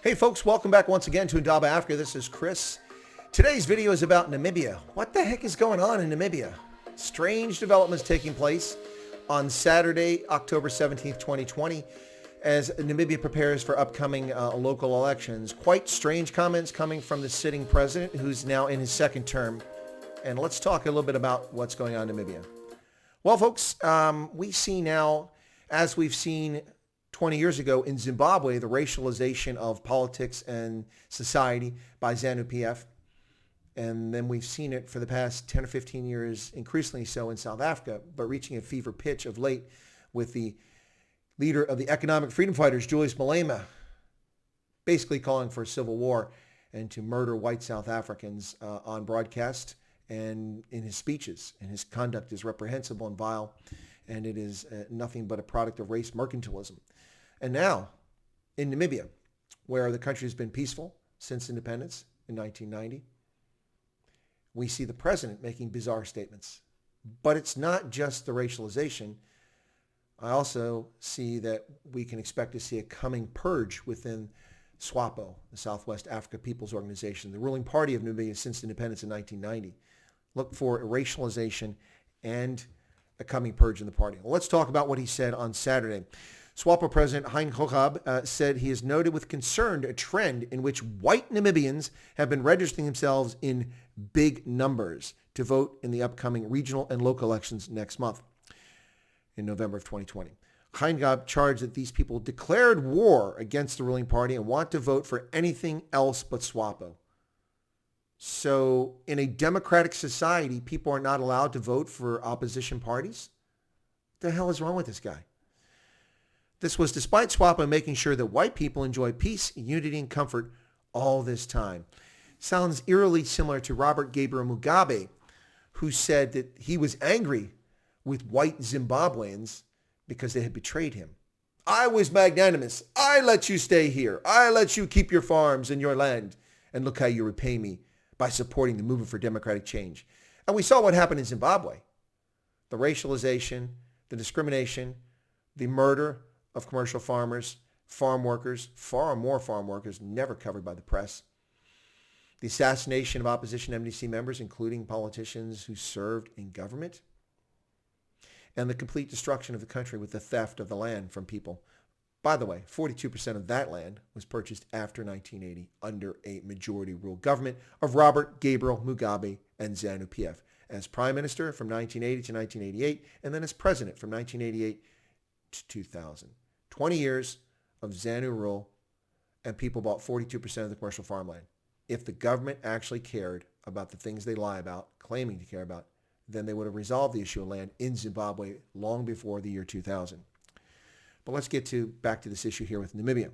Hey folks, welcome back once again to Indaba Africa. This is Chris. Today's video is about Namibia. What the heck is going on in Namibia? Strange developments taking place on Saturday, October 17th, 2020, as Namibia prepares for upcoming local elections. Quite strange comments coming from the sitting president, who's now in his second term. And let's talk a little bit about what's going on in Namibia. Well, folks, we see now, as we've seen 20 years ago in Zimbabwe, the racialization of politics and society by ZANU-PF. And then we've seen it for the past 10 or 15 years, increasingly so in South Africa, but reaching a fever pitch of late with the leader of the economic freedom fighters, Julius Malema, basically calling for a civil war and to murder white South Africans on broadcast and in his speeches. And his conduct is reprehensible and vile, and it is nothing but a product of race mercantilism. And now, in Namibia, where the country has been peaceful since independence in 1990, we see the president making bizarre statements. But it's not just the racialization. I also see that we can expect to see a coming purge within SWAPO, the Southwest Africa People's Organization, the ruling party of Namibia since independence in 1990. Look for racialization and a coming purge in the party. Well, let's talk about what he said on Saturday. SWAPO President Hage Geingob said he has noted with concern a trend in which white Namibians have been registering themselves in big numbers to vote in the upcoming regional and local elections next month in November of 2020. Geingob charged that these people declared war against the ruling party and want to vote for anything else but SWAPO. So in a democratic society, people are not allowed to vote for opposition parties? What the hell is wrong with this guy? This was despite SWAPO making sure that white people enjoy peace, unity, and comfort all this time. Sounds eerily similar to Robert Gabriel Mugabe, who said that he was angry with white Zimbabweans because they had betrayed him. I was magnanimous. I let you stay here. I let you keep your farms and your land. And look how you repay me by supporting the movement for democratic change. And we saw what happened in Zimbabwe. The racialization, the discrimination, the murder of commercial farmers, farm workers, far more farm workers never covered by the press. The assassination of opposition MDC members, including politicians who served in government. And the complete destruction of the country with the theft of the land from people. By the way, 42% of that land was purchased after 1980 under a majority rule government of Robert Gabriel Mugabe and ZANU-PF as prime minister from 1980 to 1988, and then as president from 1988 to 2000. 20 years of ZANU rule, and people bought 42% of the commercial farmland. If the government actually cared about the things they lie about, claiming to care about, then they would have resolved the issue of land in Zimbabwe long before the year 2000. But let's get back to this issue here with Namibia.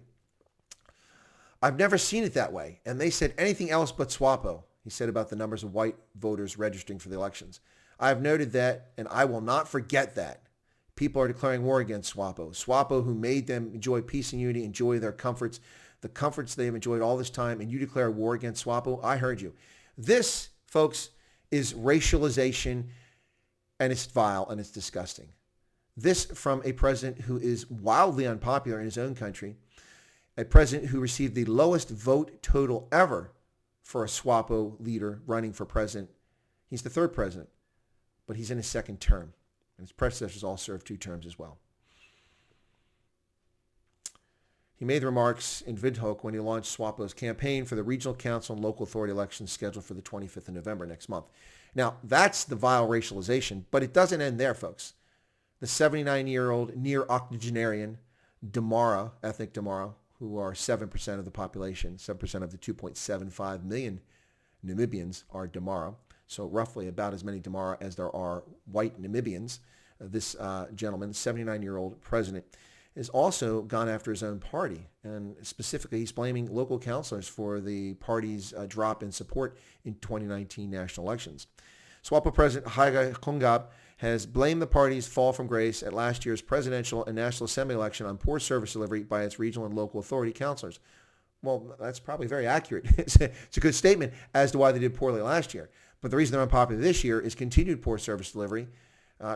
I've never seen it that way, and they said anything else but SWAPO, he said about the numbers of white voters registering for the elections. I have noted that, and I will not forget that. People are declaring war against SWAPO. SWAPO, who made them enjoy peace and unity, enjoy their comforts, the comforts they've enjoyed all this time, and you declare war against SWAPO? I heard you. This, folks, is racialization, and it's vile, and it's disgusting. This from a president who is wildly unpopular in his own country, a president who received the lowest vote total ever for a SWAPO leader running for president. He's the third president, but he's in his second term. And his predecessors all served 2 terms as well. He made the remarks in Windhoek when he launched SWAPO's campaign for the regional council and local authority elections scheduled for the 25th of November next month. Now, that's the vile racialization, but it doesn't end there, folks. The 79-year-old near octogenarian Damara, ethnic Damara, who are 7% of the population, 7% of the 2.75 million Namibians are Damara. So roughly about as many Damara as there are white Namibians. This gentleman, 79-year-old president, has also gone after his own party. And specifically, he's blaming local councilors for the party's drop in support in 2019 national elections. SWAPO President Hage Geingob has blamed the party's fall from grace at last year's presidential and national assembly election on poor service delivery by its regional and local authority councilors. Well, that's probably very accurate. It's a good statement as to why they did poorly last year. But the reason they're unpopular this year is continued poor service delivery,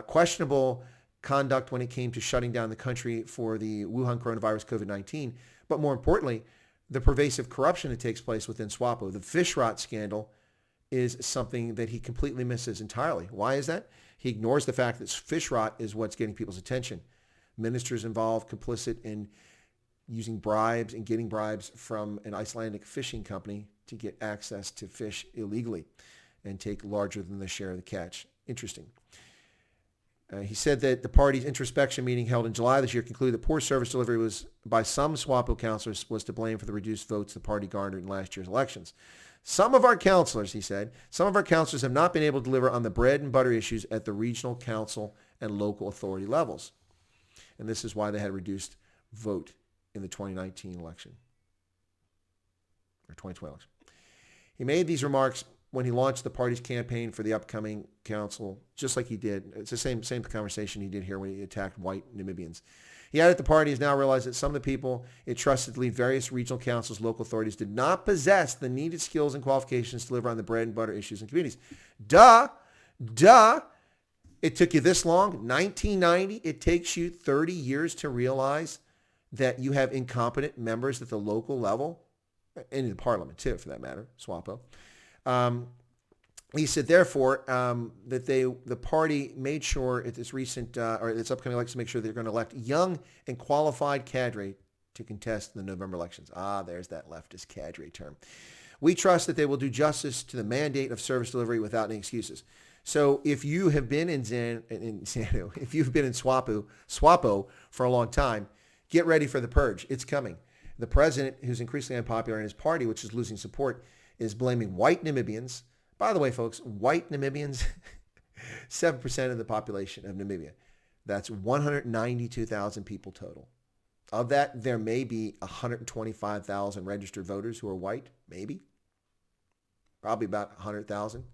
questionable conduct when it came to shutting down the country for the Wuhan coronavirus COVID-19, but more importantly, the pervasive corruption that takes place within SWAPO. The fish rot scandal is something that he completely misses entirely. Why is that? He ignores the fact that fish rot is what's getting people's attention. Ministers involved, complicit in using bribes and getting bribes from an Icelandic fishing company to get access to fish illegally and take larger than the share of the catch. Interesting. He said that the party's introspection meeting held in July this year concluded that poor service delivery was by some SWAPO councillors was to blame for the reduced votes the party garnered in last year's elections. Some of our councillors, he said, some of our councillors have not been able to deliver on the bread and butter issues at the regional council and local authority levels. And this is why they had a reduced vote in the 2019 election, or 2020 election. He made these remarks when he launched the party's campaign for the upcoming council, just like he did. It's the same conversation he did here when he attacked white Namibians. He added the party has now realized that some of the people it trusted to lead various regional councils, local authorities, did not possess the needed skills and qualifications to deliver on the bread and butter issues in communities. Duh. It took you this long, 1990. It takes you 30 years to realize that you have incompetent members at the local level, and in the parliament too, for that matter, SWAPO. He said, therefore, that the party made sure at this recent or its upcoming elections, make sure they're going to elect young and qualified cadre to contest the November elections. There's that leftist cadre term. We trust that they will do justice to the mandate of service delivery without any excuses. So if you have been if you've been in SWAPO for a long time, get ready for the purge. It's coming. The president, who's increasingly unpopular in his party, which is losing support, is blaming white Namibians. By the way, folks, white Namibians, 7% of the population of Namibia. That's 192,000 people total. Of that, there may be 125,000 registered voters who are white, maybe. Probably about 100,000.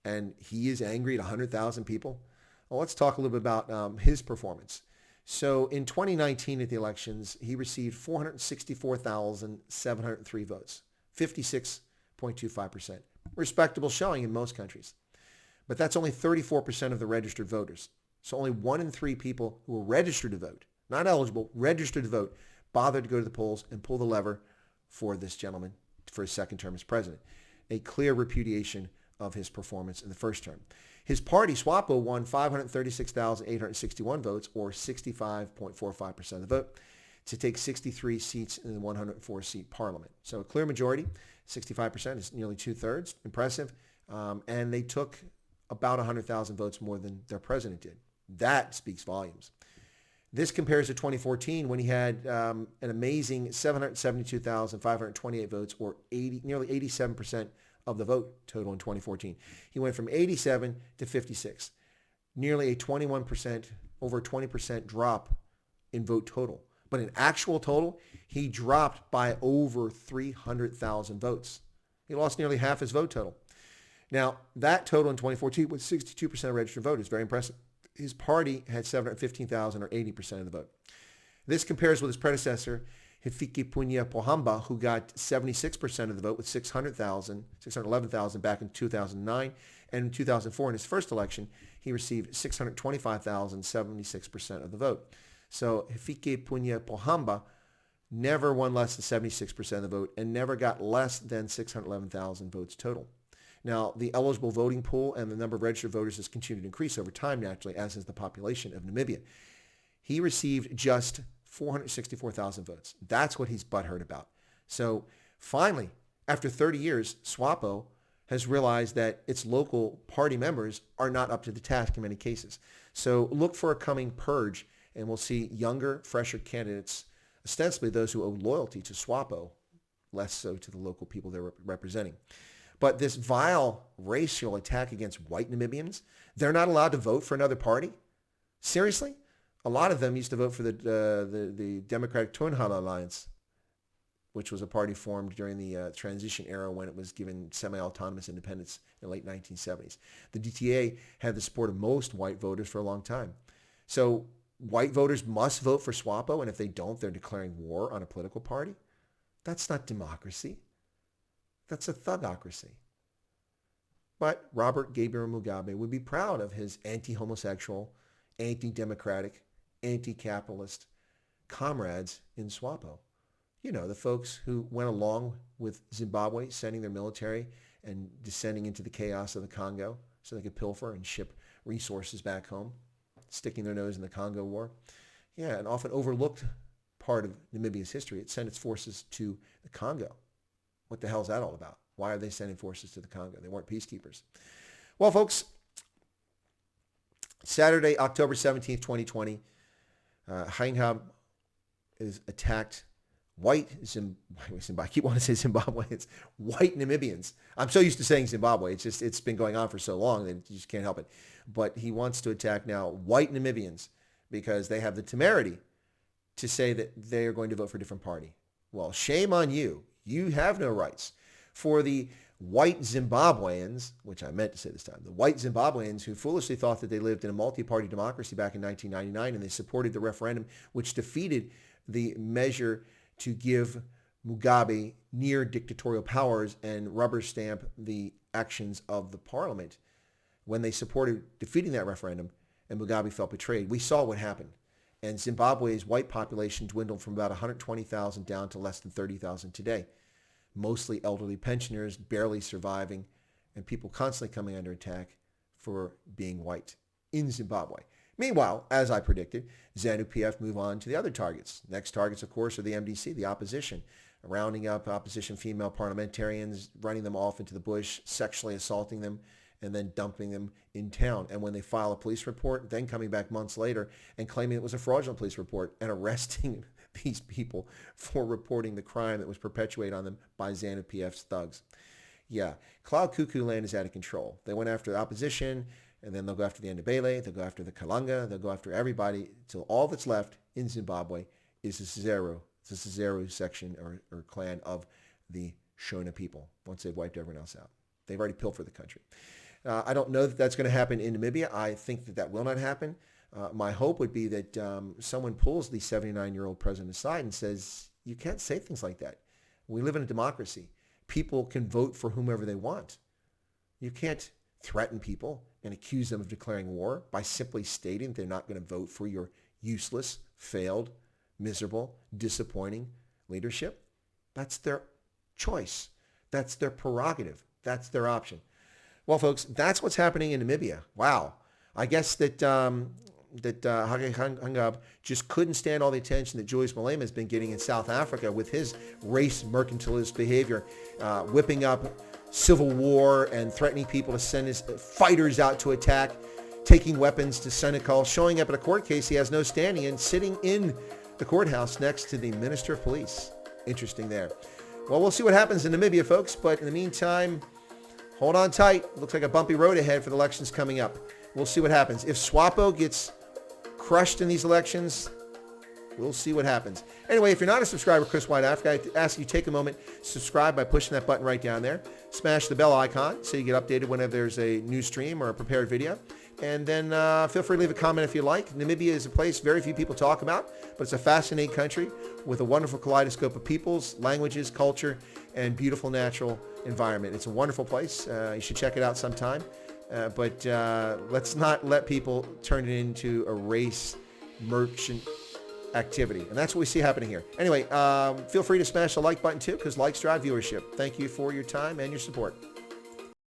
And he is angry at 100,000 people. Well, let's talk a little bit about his performance. So in 2019 at the elections, he received 464,703 votes, 56.25%. Respectable showing in most countries. But that's only 34% of the registered voters. So only 1 in 3 people who were registered to vote, not eligible, registered to vote, bothered to go to the polls and pull the lever for this gentleman for his second term as president. A clear repudiation of his performance in the first term. His party, SWAPO, won 536,861 votes, or 65.45% of the vote, to take 63 seats in the 104-seat parliament. So a clear majority, 65% is nearly 2/3, impressive. And they took about 100,000 votes more than their president did. That speaks volumes. This compares to 2014 when he had an amazing 772,528 votes, or nearly 87% of the vote total in 2014. He went from 87 to 56, nearly a 21%, over a 20% drop in vote total. But in actual total, he dropped by over 300,000 votes. He lost nearly half his vote total. Now, that total in 2014 was 62% of registered voters. Very impressive. His party had 715,000, or 80% of the vote. This compares with his predecessor, Hifikepunye Pohamba, who got 76% of the vote with 611,000 back in 2009. And in 2004, in his first election, he received 625,000, 76% of the vote. So Hifikepunye Pohamba never won less than 76% of the vote and never got less than 611,000 votes total. Now, the eligible voting pool and the number of registered voters has continued to increase over time, naturally, as has the population of Namibia. He received just 464,000 votes. That's what he's butthurt about. So finally, after 30 years, SWAPO has realized that its local party members are not up to the task in many cases. So look for a coming purge, and we'll see younger, fresher candidates, ostensibly those who owe loyalty to SWAPO, less so to the local people they're representing. But this vile racial attack against white Namibians, they're not allowed to vote for another party? Seriously? A lot of them used to vote for the Democratic Toenhala Alliance, which was a party formed during the transition era when it was given semi-autonomous independence in the late 1970s. The DTA had the support of most white voters for a long time. So white voters must vote for SWAPO, and if they don't, they're declaring war on a political party? That's not democracy. That's a thugocracy. But Robert Gabriel Mugabe would be proud of his anti-homosexual, anti-democratic, anti-capitalist comrades in SWAPO. You know, the folks who went along with Zimbabwe sending their military and descending into the chaos of the Congo so they could pilfer and ship resources back home, sticking their nose in the Congo War. Yeah, an often overlooked part of Namibia's history. It sent its forces to the Congo. What the hell is that all about? Why are they sending forces to the Congo? They weren't peacekeepers. Well, folks, Saturday, October 17th, 2020, Geingob is attacked White Zimbabwe. I keep wanting to say Zimbabwe. It's White Namibians. I'm so used to saying Zimbabwe. It's been going on for so long that you just can't help it. But he wants to attack now White Namibians because they have the temerity to say that they are going to vote for a different party. Well, shame on you. You have no rights. For the white Zimbabweans, which I meant to say this time, the white Zimbabweans who foolishly thought that they lived in a multi-party democracy back in 1999 and they supported the referendum which defeated the measure to give Mugabe near dictatorial powers and rubber stamp the actions of the parliament. When they supported defeating that referendum and Mugabe felt betrayed, we saw what happened. And Zimbabwe's white population dwindled from about 120,000 down to less than 30,000 today. Mostly elderly pensioners, barely surviving, and people constantly coming under attack for being white in Zimbabwe. Meanwhile, as I predicted, ZANU-PF move on to the other targets. Next targets, of course, are the MDC, the opposition, rounding up opposition female parliamentarians, running them off into the bush, sexually assaulting them, and then dumping them in town. And when they file a police report, then coming back months later and claiming it was a fraudulent police report and arresting these people for reporting the crime that was perpetuated on them by ZANU-PF's thugs. Yeah, Cloud Cuckoo Land is out of control. They went after the opposition, and then they'll go after the Ndebele, they'll go after the Kalanga, they'll go after everybody until all that's left in Zimbabwe is the Sezero section or clan of the Shona people once they've wiped everyone else out. They've already pilfered the country. I don't know that that's going to happen in Namibia. I think that that will not happen. My hope would be that someone pulls the 79-year-old president aside and says, you can't say things like that. We live in a democracy. People can vote for whomever they want. You can't threaten people and accuse them of declaring war by simply stating they're not going to vote for your useless, failed, miserable, disappointing leadership. That's their choice. That's their prerogative. That's their option. Well, folks, that's what's happening in Namibia. Wow. I guess that Hage Geingob just couldn't stand all the attention that Julius Malema has been getting in South Africa with his race mercantilist behavior, whipping up civil war and threatening people to send his fighters out to attack, taking weapons to Senegal, showing up at a court case he has no standing in, sitting in the courthouse next to the Minister of Police. Interesting there. Well, we'll see what happens in Namibia, folks, but in the meantime, hold on tight. Looks like a bumpy road ahead for the elections coming up. We'll see what happens. If SWAPO gets crushed in these elections, we'll see what happens. Anyway, if you're not a subscriber, Chris White Africa, I ask you to take a moment, subscribe by pushing that button right down there. Smash the bell icon so you get updated whenever there's a new stream or a prepared video. And then feel free to leave a comment if you like. Namibia is a place very few people talk about, but it's a fascinating country with a wonderful kaleidoscope of peoples, languages, culture, and beautiful natural environment. It's a wonderful place. You should check it out sometime. But let's not let people turn it into a race merchant activity. And that's what we see happening here. Anyway, feel free to smash the like button too, because likes drive viewership. Thank you for your time and your support.